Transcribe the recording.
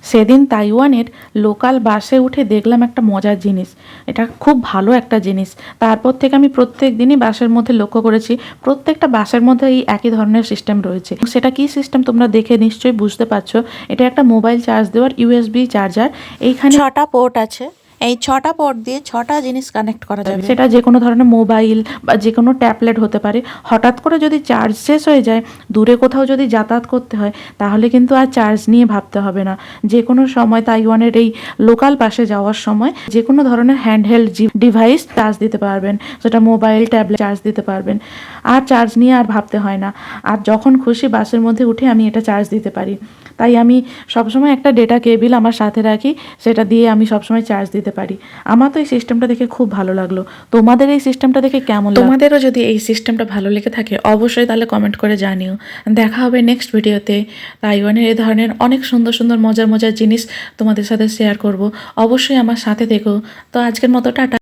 সেদিন তাইওয়ানের লোকাল বাসে উঠে দেখলাম একটা মজার জিনিস। এটা খুব ভালো একটা জিনিস। তারপর থেকে আমি প্রত্যেক দিনই বাসের মধ্যে লক্ষ্য করেছি প্রত্যেকটা বাসের মধ্যে এই একই ধরনের সিস্টেম রয়েছে। সেটা কি সিস্টেম তোমরা দেখে নিশ্চয়ই বুঝতে পারছো। এটা একটা মোবাইল চার্জ দেওয়ার ইউএসবি চার্জার। এইখানে 6টা পোর্ট আছে। এই 6টা পোর্ট দিয়ে 6টা জিনিস কানেক্ট করা যাবে। সেটা যে কোনো ধরনের মোবাইল বা যে কোনো ট্যাবলেট হতে পারে। হঠাৎ করে যদি চার্জ শেষ হয়ে যায়, দূরে কোথাও যদি যাতায়াত করতে হয়, তাহলে কিন্তু আর চার্জ নিয়ে ভাবতে হবে না। যে কোনো সময় তাইওয়ানের এই লোকাল বাসে যাওয়ার সময় যে কোনো ধরনের হ্যান্ডহেল্ড ডিভাইস চার্জ দিতে পারবেন। সেটা মোবাইল ট্যাবলেট চার্জ দিতে পারবেন। আর চার্জ নিয়ে আর ভাবতে হয় না। আর যখন খুশি বাসের মধ্যে উঠে আমি এটা চার্জ দিতে পারি। তাই আমি সবসময় একটা ডেটা কেবিল আমার সাথে রাখি, সেটা দিয়ে আমি সবসময় চার্জ দিতে পারি। আমার তো এই সিস্টেমটা দেখে খুব ভালো লাগলো। তোমাদের এই সিস্টেমটা দেখে কেমন লাগলো? তোমাদেরও যদি এই সিস্টেমটা ভালো লেগে থাকে অবশ্যই তাহলে কমেন্ট করে জানিও। দেখা হবে নেক্সট ভিডিওতে। তাইওয়ানের এই ধরনের অনেক সুন্দর সুন্দর মজার মজার জিনিস তোমাদের সাথে শেয়ার করব। অবশ্যই আমার সাথে থেকো। তো আজকের মতো টাটা।